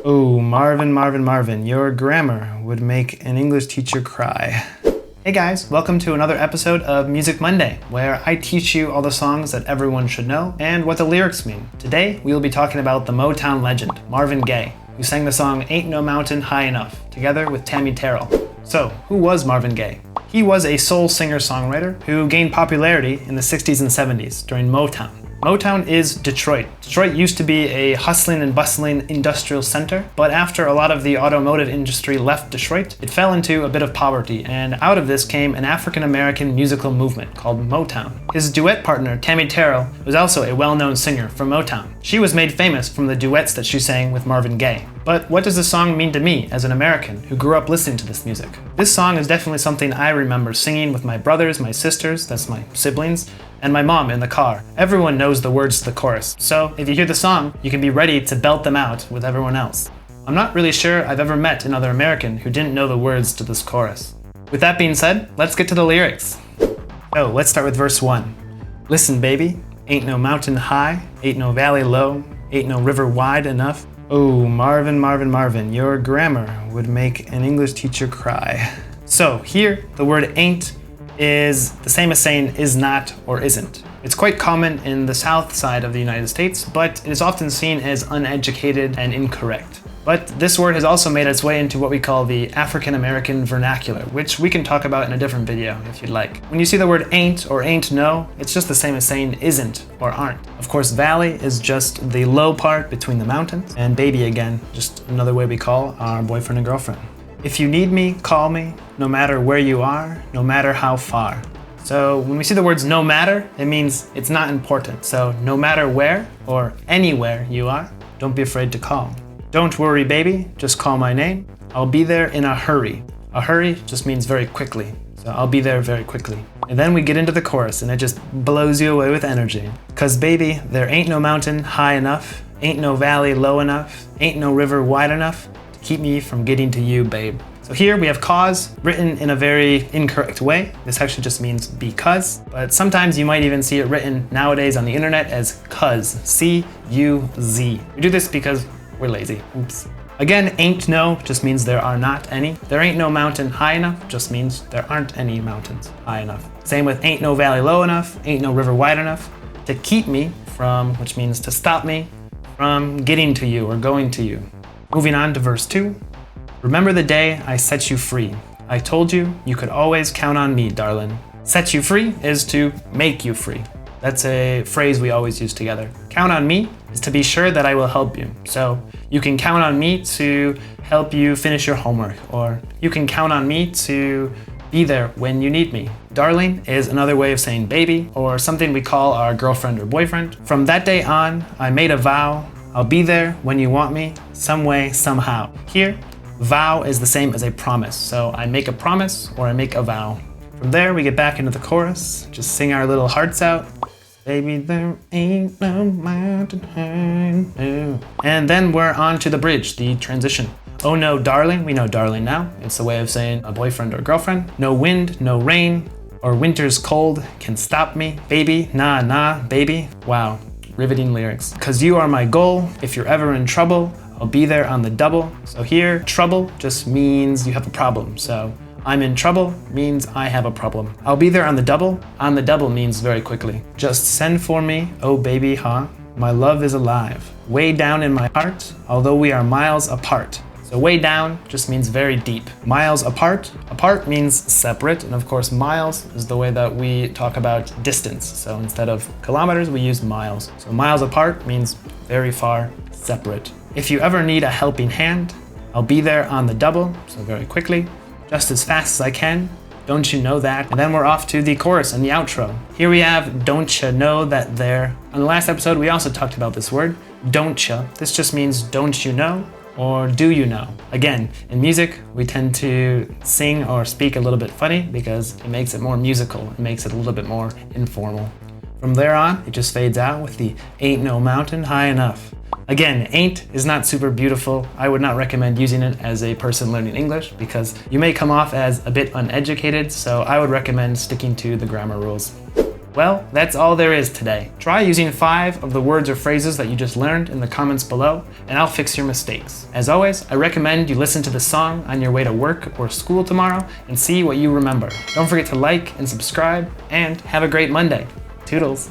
Oh, Marvin, Marvin, Marvin, your grammar would make an English teacher cry. Hey guys, welcome to another episode of Music Monday, where I teach you all the songs that everyone should know and what the lyrics mean. Today, we will be talking about the Motown legend, Marvin Gaye, who sang the song Ain't No Mountain High Enough, together with Tammi Terrell. So, who was Marvin Gaye? He was a soul singer-songwriter who gained popularity in the 60s and 70s during Motown. Motown is Detroit. Detroit used to be a hustling and bustling industrial center, but after a lot of the automotive industry left Detroit, it fell into a bit of poverty, and out of this came an African-American musical movement called Motown. His duet partner, Tammi Terrell, was also a well-known singer from Motown. She was made famous from the duets that she sang with Marvin Gaye. But what does this song mean to me as an American who grew up listening to this music? This song is definitely something I remember singing with my brothers, my sisters, that's my siblings, and my mom in the car. Everyone knows the words to the chorus, so if you hear the song, you can be ready to belt them out with everyone else. I'm not really sure I've ever met another American who didn't know the words to this chorus. With that being said, let's get to the lyrics. So let's start with verse 1. Listen, baby, ain't no mountain high, ain't no valley low, ain't no river wide enough. Oh, Marvin, Marvin, Marvin, your grammar would make an English teacher cry. So here, the word ain't is the same as saying is not or isn't. It's quite common in the south side of the United States, but it is often seen as uneducated and incorrect. But this word has also made its way into what we call the African American vernacular, which we can talk about in a different video if you'd like. When you see the word ain't or ain't no, it's just the same as saying isn't or aren't. Of course, valley is just the low part between the mountains, and baby again, just another way we call our boyfriend and girlfriend. If you need me, call me, no matter where you are, no matter how far. So when we see the words no matter, it means it's not important. So no matter where or anywhere you are, don't be afraid to call. Don't worry, baby, just call my name. I'll be there in a hurry. A hurry just means very quickly. So I'll be there very quickly. And then we get into the chorus and it just blows you away with energy. 'Cause baby, there ain't no mountain high enough, ain't no valley low enough, ain't no river wide enough to keep me from getting to you, babe. So here we have cause written in a very incorrect way. This actually just means because, but sometimes you might even see it written nowadays on the internet as cuz, C-U-Z. We do this because we're lazy. Oops. Again, ain't no just means there are not any. There ain't no mountain high enough just means there aren't any mountains high enough. Same with ain't no valley low enough, ain't no river wide enough to keep me from, which means to stop me from getting to you or going to you. Moving on to verse 2. Remember the day I set you free. I told you you could always count on me, darling. Set you free is to make you free. That's a phrase we always use together. Count on me is to be sure that I will help you. So you can count on me to help you finish your homework, or you can count on me to be there when you need me. Darling is another way of saying baby, or something we call our girlfriend or boyfriend. From that day on, I made a vow. I'll be there when you want me, some way, somehow. Here, vow is the same as a promise. So I make a promise or I make a vow. From there, we get back into the chorus. Just sing our little hearts out. Baby, there ain't no mountain high enough. And then we're on to the bridge, the transition. Oh no, darling, we know darling now. It's a way of saying a boyfriend or girlfriend. No wind, no rain, or winter's cold can stop me. Baby, nah, nah, baby. Wow, riveting lyrics. 'Cause you are my goal. If you're ever in trouble, I'll be there on the double. So here, trouble just means you have a problem. So I'm in trouble means I have a problem. I'll be there on the double. On the double means very quickly. Just send for me, oh baby, huh? My love is alive. Way down in my heart, although we are miles apart. So way down just means very deep. Miles apart. Apart means separate. And of course, miles is the way that we talk about distance. So instead of kilometers, we use miles. So miles apart means very far, separate. If you ever need a helping hand, I'll be there on the double. So very quickly. Just as fast as I can, don't you know that? And then we're off to the chorus and the outro. Here we have don't you know that there. On the last episode, we also talked about this word, don't you. This just means don't you know or do you know. Again, in music, we tend to sing or speak a little bit funny because it makes it more musical. It makes it a little bit more informal. From there on, it just fades out with the ain't no mountain high enough. Again, ain't is not super beautiful. I would not recommend using it as a person learning English because you may come off as a bit uneducated, so I would recommend sticking to the grammar rules. Well, that's all there is today. Try using 5 of the words or phrases that you just learned in the comments below, and I'll fix your mistakes. As always, I recommend you listen to the song on your way to work or school tomorrow and see what you remember. Don't forget to like and subscribe, and have a great Monday. Toodles.